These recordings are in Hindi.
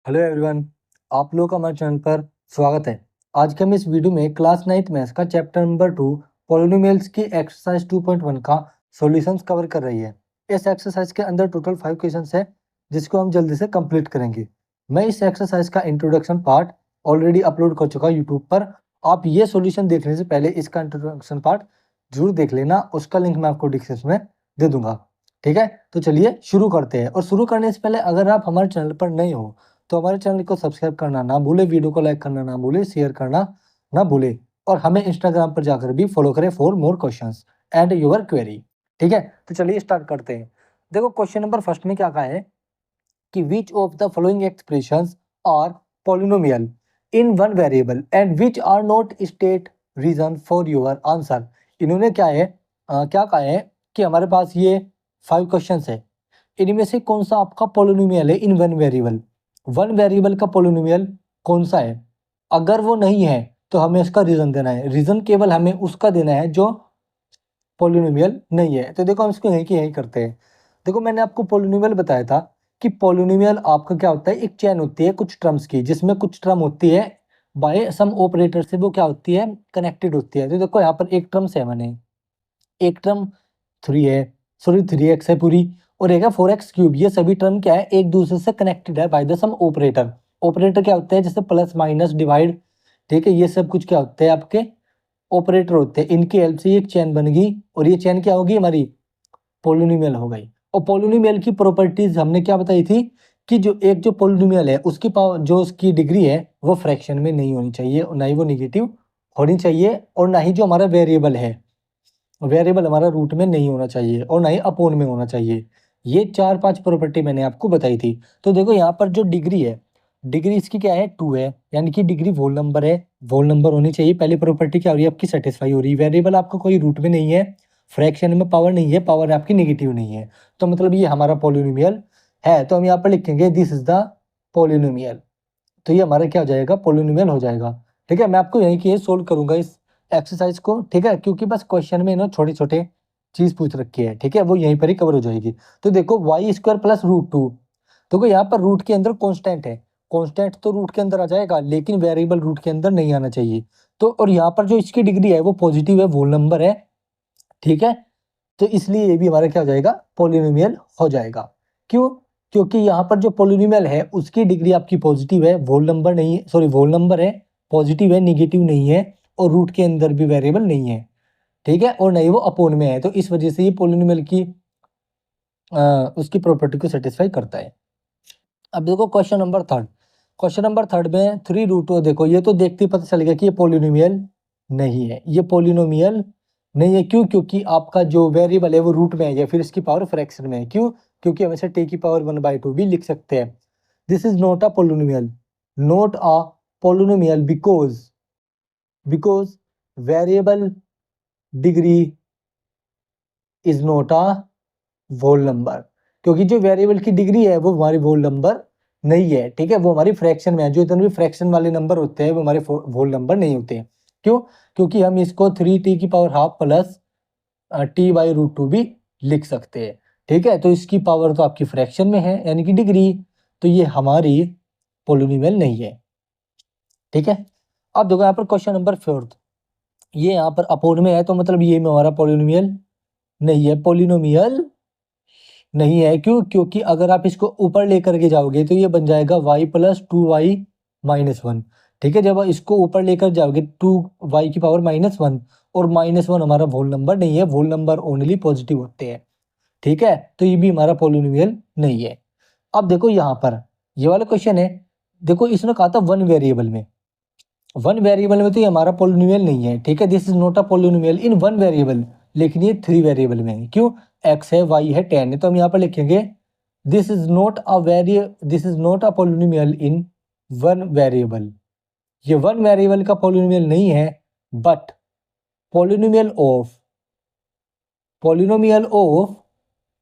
हेलो एवरीवन, आप लोगों का हमारे चैनल पर स्वागत है। आज के हम इस वीडियो में क्लास 9th मैथ्स का चैप्टर नंबर 2 पॉलिनोमियल्स की एक्सरसाइज 2.1 का सॉल्यूशंस कवर कर रही है। इस एक्सरसाइज के अंदर टोटल 5 क्वेश्चंस है जिसको हम जल्दी से कंप्लीट करेंगे। मैं इस एक्सरसाइज का इंट्रोडक्शन पार्ट ऑलरेडी अपलोड कर चुका यूट्यूब पर। आप ये सॉल्यूशन देखने से पहले इसका इंट्रोडक्शन पार्ट जरूर देख लेना, उसका लिंक मैं आपको डिस्क्रिप्शन में दे दूंगा। ठीक है, तो चलिए शुरू करते हैं। और शुरू करने से पहले अगर आप हमारे चैनल पर नए हो तो हमारे चैनल को सब्सक्राइब करना ना भूले, वीडियो को लाइक करना ना भूले, शेयर करना ना भूले और हमें इंस्टाग्राम पर जाकर भी फॉलो करें for more questions and your query. ठीक है, तो चलिए स्टार्ट करते हैं। देखो क्वेश्चन नंबर फर्स्ट में क्या कहा है कि which of the following expressions are polynomial in one variable and which are not state reason for your answer. इन्होंने क्या है क्या कहा है कि हमारे पास ये 5 क्वेश्चंस है, इनमें से कौन सा आपका पॉलिनोमियल है इन वन वेरिएबल का पॉलिनोमियल कौन सा है। अगर वो नहीं है तो हमें उसका रीजन देना है। रीजन केवल हमें उसका देना है जो पॉलिनोमियल नहीं है। तो देखो हम इसको यहीं की यहीं करते हैं। देखो मैंने आपको पॉलिनोमियल बताया था कि पॉलिनोमियल आपका क्या होता है, एक चेन होती है कुछ टर्म्स की, जिसमें कुछ टर्म होती है बाय सम ऑपरेटर से वो क्या होती है, कनेक्टेड होती है। तो देखो यहाँ पर एक टर्म 7 है, एक टर्म 3 है, सॉरी 3x है पूरी, और एक है 4x क्यूब। ये सभी टर्म क्या है, एक दूसरे से कनेक्टेड है by the sum operator. Operator क्या होते हैं, जैसे प्लस माइनस डिवाइड, ठीक है, ये सब कुछ क्या होते हैं, आपके ऑपरेटर होते हैं। इनकी हेल्प से एक चेन बन गई और ये चेन क्या होगी, हमारी पॉलिनोमियल हो गई। और पॉलिनोमियल की प्रॉपर्टीज हमने क्या बताई थी कि जो पॉलिनोमियल है उसकी पावर, जो उसकी डिग्री है वो फ्रैक्शन में नहीं होनी चाहिए और ना ही वो निगेटिव होनी चाहिए, और ना ही जो हमारा वेरिएबल है, वेरिएबल हमारा रूट में नहीं होना चाहिए, और ना ही अपोन में होना चाहिए। ये 4-5 प्रॉपर्टी मैंने आपको बताई थी। तो देखो यहाँ पर जो डिग्री है, डिग्री इसकी क्या है, 2 है, यानी कि डिग्री होल नंबर है, होल नंबर होनी चाहिए। पहली प्रॉपर्टी क्या हो रही है आपकी, सेटिस्फाई हो रही है। वेरिएबल आपका कोई रूट में नहीं है, फ्रैक्शन में पावर नहीं है, पावर आपकी निगेटिव नहीं है, तो मतलब ये हमारा पॉलिनोमियल है। तो हम यहाँ पर लिखेंगे दिस इज द पॉलिनोमियल। तो ये हमारा क्या हो जाएगा, पॉलिनोमियल हो जाएगा। ठीक है, मैं आपको यहीं की सोल्व करूंगा इस एक्सरसाइज को। ठीक है, क्योंकि बस क्वेश्चन में ना छोटे छोटे चीज पूछ रखी है, ठीक है, वो यहीं पर ही कवर हो जाएगी। तो देखो y square plus root two, देखो यहाँ पर रूट के अंदर कॉन्स्टेंट है, कॉन्स्टेंट तो रूट के अंदर आ जाएगा लेकिन वेरिएबल रूट के अंदर नहीं आना चाहिए। तो और यहाँ पर जो इसकी डिग्री है वो पॉजिटिव है, होल नंबर है। ठीक है, तो इसलिए ये भी हमारा क्या हो जाएगा, पॉलिनोमियल हो जाएगा। क्यों, क्योंकि यहाँ पर जो पॉलिनोमियल है उसकी डिग्री आपकी पॉजिटिव है, होल नंबर नहीं है, सॉरी होल नंबर है, पॉजिटिव है, निगेटिव नहीं है, और रूट के अंदर भी वेरिएबल नहीं है। ठीक है, और नहीं वो अपोन में है, तो इस वजह से ये पॉलिनोमियल की उसकी प्रॉपर्टी को सेटिस्फाई करता है। अब देखो question number third, question number third में 3 रूट, देखो ये तो देखते ही पता चल गया कि ये पॉलिनोमियल नहीं है, ये पॉलिनोमियल नहीं है। क्यों, क्योंकि आपका जो वेरिएबल है वो रूट में है या फिर इसकी पावर फ्रैक्शन में है। क्यों, क्योंकि हम इसे टी की पावर 1/2 भी लिख सकते हैं। This is not a polynomial, not a polynomial because variable degree is not a whole number, क्योंकि जो वेरिएबल की डिग्री है वो हमारी होल नंबर नहीं है। ठीक है, वो हमारी फ्रैक्शन में है। जो इतने भी फ्रैक्शन वाले नंबर होते हैं वो हमारे होल नंबर नहीं होते हैं। क्यों, क्योंकि हम इसको 3t की पावर हाफ प्लस t/√2 भी लिख सकते हैं। ठीक है, तो इसकी पावर तो आपकी फ्रैक्शन में है यानी कि डिग्री, तो ये हमारी पॉलिनोमियल नहीं है। ठीक है, अब देखो यहाँ पर क्वेश्चन नंबर फोर्थ, ये यहाँ पर अपोन में है, तो मतलब ये में हमारा पॉलिनोमियल नहीं है, पॉलिनोमियल नहीं है। क्यों, क्योंकि अगर आप इसको ऊपर लेकर के जाओगे तो ये बन जाएगा y प्लस 2y-1। ठीक है, जब इसको ऊपर लेकर जाओगे 2y की पावर -1, और -1 हमारा होल नंबर नहीं है, होल नंबर ओनली पॉजिटिव होते हैं। ठीक है, तो ये भी हमारा पॉलिनोमियल नहीं है। अब देखो यहाँ पर ये वाला क्वेश्चन है, देखो इसने कहा था वन वेरिएबल में तो ये हमारा पॉलिनोमियल नहीं है। ठीक है, this is not a polynomial in one variable, लेकिन ये 3 वेरिएबल में है। क्यों, x है, y है, 10 है, तो हम यहाँ पर लिखेंगे this is not a polynomial in one variable. ये वन वेरिएबल का पॉलिनोमियल नहीं है, but polynomial of polynomial of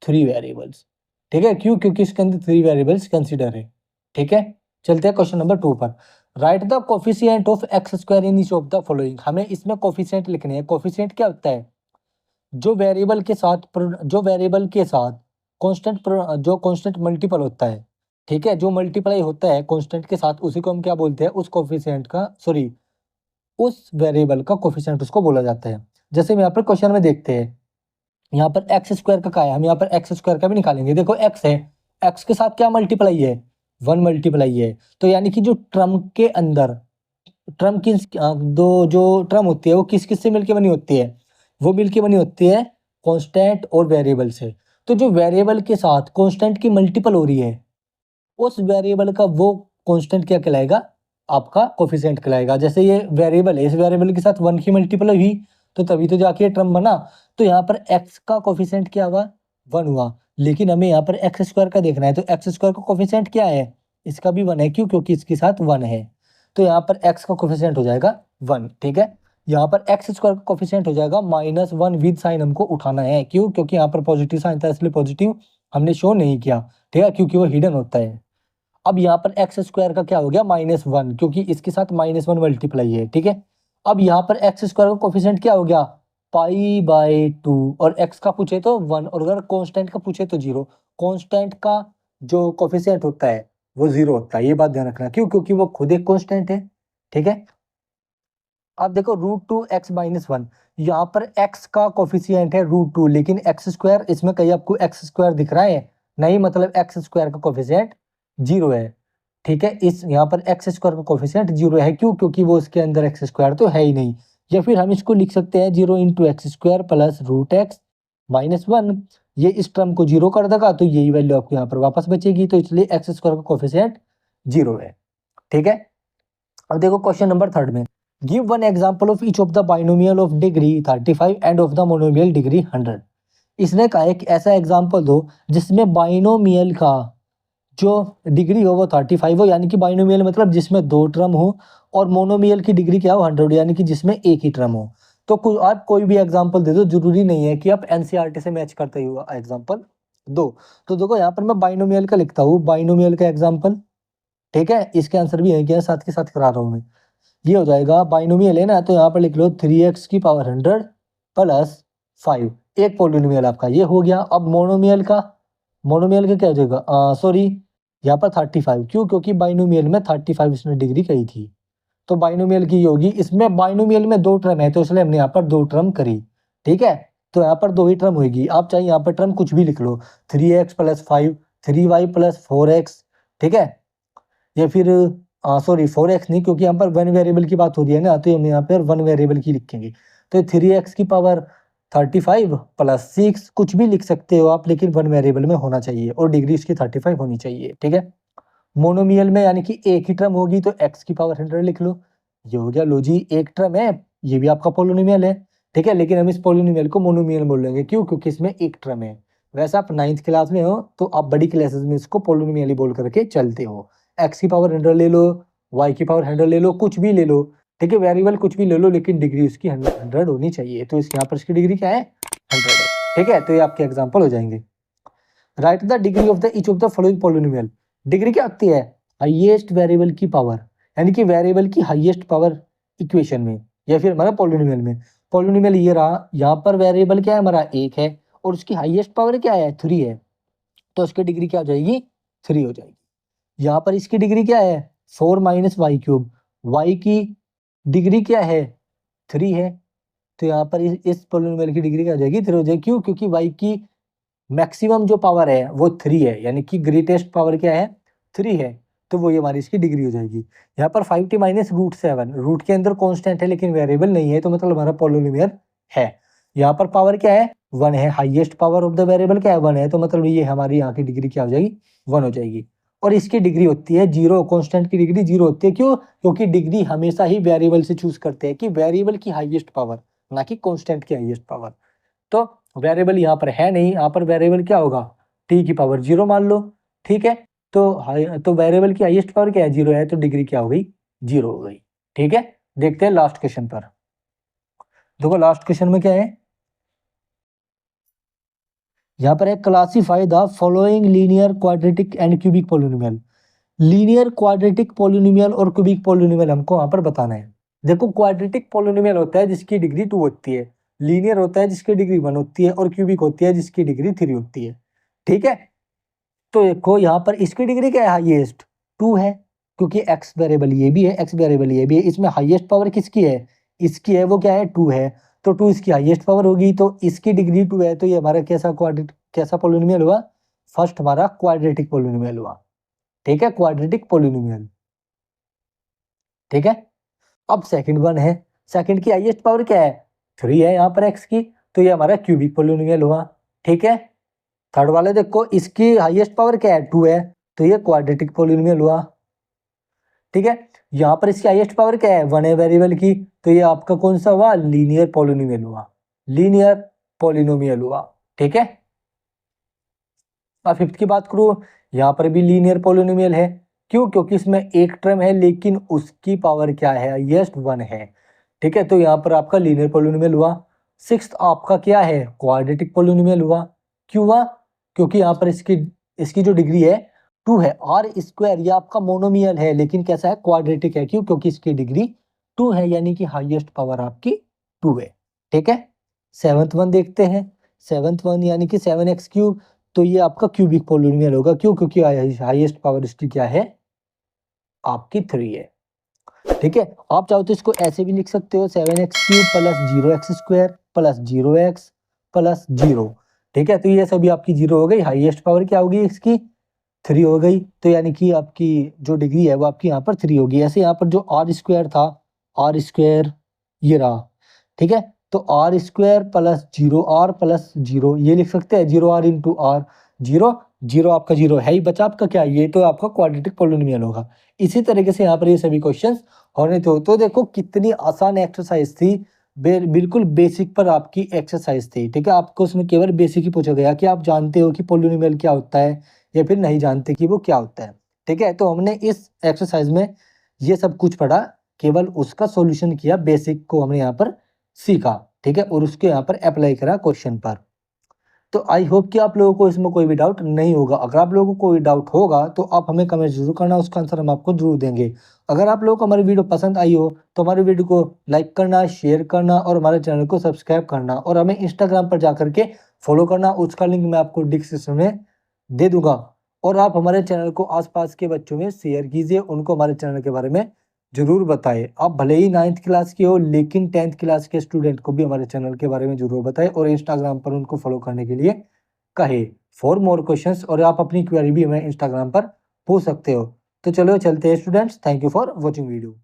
3 variables. ठीक है, क्यों, क्योंकि इसके अंदर 3 वेरिएबल्स कंसीडर है। ठीक है, चलते हैं क्वेश्चन नंबर 2 पर। Right the coefficient of x square in each of the following. हमें इसमें कोफिशिएंट लिखने हैं। कोफिशिएंट क्या होता है, जो वेरिएबल के साथ कांस्टेंट, जो कांस्टेंट मल्टीपल होता है। ठीक है, जो मल्टीप्लाई होता है कांस्टेंट के साथ उसी को हम क्या बोलते हैं, उस कोफिशिएंट का, सॉरी, उस वेरिएबल का कोफिशिएंट उसको बोला जाता है। जैसे हम यहाँ पर क्वेश्चन में देखते हैं, यहाँ पर एक्स स्क्वायर का है, हम यहाँ पर एक्स स्क्वायर का भी निकालेंगे। देखो एक्स है, एक्स के साथ क्या मल्टीप्लाई है, 1 मल्टीप्लाई है। तो यानी कि जो ट्रम के अंदर, ट्रम किस दो जो ट्रम होती है वो किस किस से मिलके बनी होती है, वो मिलके बनी होती है कांस्टेंट और वेरिएबल से। तो जो वेरिएबल के साथ कांस्टेंट की मल्टीपल हो रही है, उस वेरिएबल का वो कांस्टेंट क्या कहलाएगा, आपका कोफिशिएंट कहलाएगा। जैसे ये वेरिएबल है, इस वेरिएबल के साथ 1 की मल्टीपल हुई तो तभी तो जाके ये टर्म बना। तो यहाँ पर x का कोफिशिएंट क्या हुआ, 1 हुआ। लेकिन हमें यहाँ पर एक्स स्क्वायर का देखना है, तो एक्स स्क्वायर का कोफिशिएंट क्या है, इसका भी 1 है। क्यों, क्योंकि इसके साथ 1 है। तो यहाँ पर x का कोफिशिएंट हो जाएगा 1। ठीक है, यहाँ पर एक्स स्क्वायर का कोफिशिएंट हो जाएगा -1 विद साइन हमको उठाना है। क्यों, क्योंकि यहाँ पर पॉजिटिव साइन था इसलिए पॉजिटिव हमने शो नहीं किया। ठीक है, क्योंकि वो हिडन होता है। अब यहाँ पर एक्स स्क्वायर का क्या हो गया, -1, क्योंकि इसके साथ -1 मल्टीप्लाई है। ठीक है, अब यहाँ पर एक्स स्क्वायर का कोफिशिएंट क्या हो गया, π/2। और एक्स का पूछे तो 1, और अगर कांस्टेंट का पूछे तो 0। कांस्टेंट का जो कोफिशिएंट होता है वो 0 होता है, ये बात ध्यान रखना। क्यों, क्योंकि वो खुद एक कांस्टेंट है। ठीक है, अब देखो √2x-1, यहाँ पर x का कोफिशिएंट है √2, लेकिन एक्स स्क्वायर, इसमें कहीं आपको एक्स स्क्वायर दिख रहा है नहीं, मतलब एक्स स्क्वायर का कोफिशिएंट 0 है। ठीक है, इस यहाँ पर एक्स स्क्वायर का कोफिशिएंट 0 है। क्यों, क्योंकि वो उसके अंदर एक्स स्क्वायर तो है ही नहीं। या फिर हम इसको लिख सकते हैं 0 × x² प्लस √x-1। ये इस टर्म को 0 कर देगा तो यही वैल्यू आपको यहाँ पर वापस बचेगी। तो इसलिए एक्स स्क्वायर का कोफिशिएंट 0 है। ठीक है, अब देखो क्वेश्चन नंबर 3 में, give one example of each of the binomial of degree 35 end of the monomial degree 100। इसने कहा है कि ऐसा एग्जांपल दो जिसमें बाइनोमियल का जो डिग्री हो वो 35 हो, यानी कि बाइनोमियल मतलब जिसमें 2 टर्म हो, और मोनोमियल की डिग्री क्या हो, 100, यानी कि जिसमें एक ही टर्म हो। तो आप कोई भी एग्जांपल दे दो, जरूरी नहीं है कि आप एनसीईआरटी से मैच करते हुए एग्जांपल दो। तो देखो यहाँ पर मैं बाइनोमियल का लिखता हूँ, बाइनोमियल का एग्जांपल। ठीक है, इसके आंसर भी है क्या, साथ के साथ करा रहा हूँ मैं। ये हो जाएगा, बाइनोमियल है ना, तो यहाँ पर लिख लो 3x की पावर 100 प्लस 5, एक पॉलिनोमियल आपका ये हो गया। अब मोनोमियल का, मोनोमियल का क्या हो जाएगा, सॉरी, यहाँ पर 35। क्यों, क्योंकि बाइनोमियल में 35 इसने डिग्री कही थी, तो बाइनोमियल की होगी। इसमें बाइनोमियल में 2 टर्म है तो इसलिए हमने यहाँ पर 2 टर्म करी। ठीक है, तो यहाँ पर 2 ही टर्म होगी। आप चाहे यहाँ पर टर्म कुछ भी लिख लो, 3x plus 5, 3y plus 4x। ठीक है, या फिर सॉरी 4x नहीं, क्योंकि यहाँ पर 1 वेरिएबल की बात हो रही है ना, तो हम यहाँ पर 1 वेरिएबल की लिखेंगे। तो 3x की पावर 35 प्लस 6, कुछ भी लिख सकते हो आप, लेकिन 1 वेरिएबल में होना चाहिए और डिग्री इसकी 35 होनी चाहिए। ठीक है, मोनोमियल में यानी कि एक ही टर्म होगी तो x की पावर 100 लिख लो, ये हो गया। लो जी, एक टर्म है, ये भी आपका पोलिनोमियल है। ठीक है, लेकिन हम इस पोलिनोमियल को मोनोमियल बोल लेंगे। क्यों, क्योंकि इसमें एक टर्म है। वैसे आप 9th क्लास में हो तो आप बड़ी क्लासेस में इसको पोलिनोमियल ही बोल करके चलते हो। x की पावर 100 ले लो, y की पावर 100 ले लो, कुछ भी ले लो। ठीक है, वेरिएबल कुछ भी ले लो, लेकिन डिग्री उसकी 100 होनी चाहिए। तो यहाँ पर इसकी डिग्री क्या है, 100 है। ठीक है, तो ये आपके एग्जाम्पल हो जाएंगे। Right the degree of the each of the following polynomial. Degree क्या होती है, हाईएस्ट वेरिएबल की पावर, यानी कि वेरिएबल की हाईएस्ट पावर इक्वेशन में, या फिर हमारा पोलिनोमियल में। पोलिनोमियल ये रहा, यहाँ पर वेरिएबल क्या है हमारा, 1 है, और उसकी हाईएस्ट पावर क्या है, 3 है, तो उसकी डिग्री क्या हो जाएगी, 3 हो जाएगी। यहाँ पर इसकी डिग्री क्या है, 4 - y³, y की डिग्री क्या है, 3 है, तो यहाँ पर इस पोलिनोमियल की डिग्री क्या हो जाएगी, 3 हो जाएगी। क्यों, क्योंकि y की मैक्सिमम जो पावर है वो 3 है, यानी कि ग्रेटेस्ट पावर क्या है, 3 है, तो वो ये हमारी इसकी डिग्री हो जाएगी। यहाँ पर 5t - √7, रूट के अंदर कांस्टेंट है लेकिन वेरिएबल नहीं है, तो मतलब हमारा पोलिनोमियल है। यहाँ पर पावर क्या है, 1 है, highest power of the variable क्या है, 1 है, तो मतलब ये हमारी यहाँ की डिग्री क्या हो जाएगी, 1 हो जाएगी। और इसकी डिग्री होती है 0, कांस्टेंट की डिग्री 0 होती है। क्यों, क्योंकि डिग्री हमेशा ही वेरिएबल से चूज करते हैं कि वेरिएबल की हाईएस्ट पावर, ना कि कांस्टेंट की हाईएस्ट पावर। तो वेरिएबल यहाँ पर है नहीं, यहाँ पर वेरिएबल क्या होगा, t की पावर 0 मान लो। ठीक है, तो वेरिएबल की हाईएस्ट पावर क्या है, 0 है, तो डिग्री क्या हो गई, 0 हो गई। ठीक है, देखते हैं लास्ट क्वेश्चन पर। देखो लास्ट क्वेश्चन में क्या है, यहाँ पर है classify the following linear quadratic and cubic polynomial. Linear quadratic polynomial और क्यूबिक पोलिनोमियल हमको वहां पर बताना है। देखो क्वाड्रेटिक पोलिनोमियल होता है जिसकी डिग्री 2 होती है, लीनियर होता है जिसकी डिग्री 1 होती है, और क्यूबिक होती है जिसकी डिग्री 3 होती है। ठीक है, तो देखो यहाँ पर इसकी डिग्री क्या है, हाईएस्ट 2 है, क्योंकि x वेरिएबल ये भी है, x वेरिएबल ये भी है, इसमें हाईएस्ट पावर किसकी है, इसकी है, वो क्या है 2 है, तो 2 इसकी हाईएस्ट पावर होगी, तो इसकी डिग्री 2 है, तो ये हमारा कैसा पॉलिनोमियल हुआ, फर्स्ट हमारा क्वाड्रेटिक पॉलिनोमियल हुआ। ठीक है, क्वाड्रेटिक पॉलिनोमियल। ठीक है, अब सेकंड वन है, सेकंड की हाईएस्ट पावर क्या है, 3 है यहाँ पर x की, तो ये हमारा क्यूबिक पॉलिनोमियल हुआ। ठीक है, थर्ड वाले देखो इसकी हाईएस्ट पावर क्या है, 2 है, तो ये क्वाड्रेटिक पॉलिनोमियल हुआ। ठीक है, यहाँ पर इसकी हाईएस्ट पावर क्या है, 1 है वेरिएबल की, तो ये आपका कौन सा हुआ, लीनियर पॉलिनोमियल हुआ, लीनियर पॉलिनोमियल हुआ। ठीक है, अब फिफ्थ की बात करूं, यहाँ पर भी लीनियर पॉलिनोमियल है, क्यों, क्योंकि इसमें एक टर्म है लेकिन उसकी पावर क्या है, हाईएस्ट 1 है। ठीक है, तो यहाँ पर आपका लीनियर पॉलिनोमियल हुआ। सिक्स्थ आपका क्या है, क्वाड्रेटिक पॉलिनोमियल हुआ। क्यों हुआ, क्योंकि यहाँ पर इसकी इसकी जो डिग्री है 2 है, आर स्क्वायर ये आपका मोनोमियल है लेकिन कैसा है, क्वाड्रेटिक है, क्यों, क्योंकि इसकी डिग्री 2 है, यानी कि हाईएस्ट पावर आपकी 2 है। ठीक है, सेवंथ वन देखते हैं, सेवंथ वन यानी कि 7x क्यूब, तो ये आपका क्यूबिक पॉलिनोमियल होगा, क्यों, क्योंकि हाईएस्ट पावर इसकी क्या है, आपकी 3 है। ठीक है, आप चाहो तो इसको ऐसे भी लिख सकते हो, 7x cube plus 0x square plus 0x plus 0। ठीक है, तो ये सभी आपकी 0 हो गई, हाईएस्ट पावर क्या होगी इसकी, 3 हो गई, तो यानी कि आपकी जो डिग्री है वो आपकी यहाँ पर 3 होगी। ऐसे यहाँ पर जो आर स्क्वायर था, आर स्क्वायर ये रहा। ठीक है, तो are square plus 0r plus 0 ये लिख सकते हैं, 0r इंटू आर, 0 0 आपका 0 है ही बचा, आपका क्या, ये तो आपका क्वाड्रेटिक पॉलिनोमियल होगा। इसी तरीके से यहाँ पर ये सभी क्वेश्चंस होने थे। तो देखो कितनी आसान एक्सरसाइज थी, बिल्कुल बेसिक पर आपकी एक्सरसाइज थी। ठीक है, आपको उसमें केवल बेसिक ही पूछा गया कि आप जानते हो कि पॉलिनोमियल क्या होता है या फिर नहीं जानते कि वो क्या होता है। ठीक है, तो हमने इस एक्सरसाइज में ये सब कुछ पढ़ा, केवल उसका सॉल्यूशन किया, बेसिक को हमने यहाँ पर सीखा। ठीक है, और उसके यहाँ पर अप्लाई करा क्वेश्चन पर। तो आई होप कि आप लोगों को इसमें कोई भी डाउट नहीं होगा। अगर आप लोगों को कोई डाउट होगा तो आप हमें कमेंट जरूर करना, उसका आंसर हम आपको जरूर देंगे। अगर आप लोगों को हमारी वीडियो पसंद आई हो तो हमारी वीडियो को लाइक करना, शेयर करना और हमारे चैनल को सब्सक्राइब करना, और हमें इंस्टाग्राम पर जाकर के फॉलो करना, उसका लिंक मैं आपको डिस्क्रिप्शन में दे दूंगा। और आप हमारे चैनल को आसपास के बच्चों में शेयर कीजिए, उनको हमारे चैनल के बारे में जरूर बताएं। आप भले ही 9th क्लास के हो लेकिन 10th क्लास के स्टूडेंट को भी हमारे चैनल के बारे में जरूर बताएं, और इंस्टाग्राम पर उनको फॉलो करने के लिए कहे फॉर मोर क्वेश्चंस, और आप अपनी क्वेरी भी हमें इंस्टाग्राम पर पूछ सकते हो। तो चलो चलते हैं students, thank you for watching video.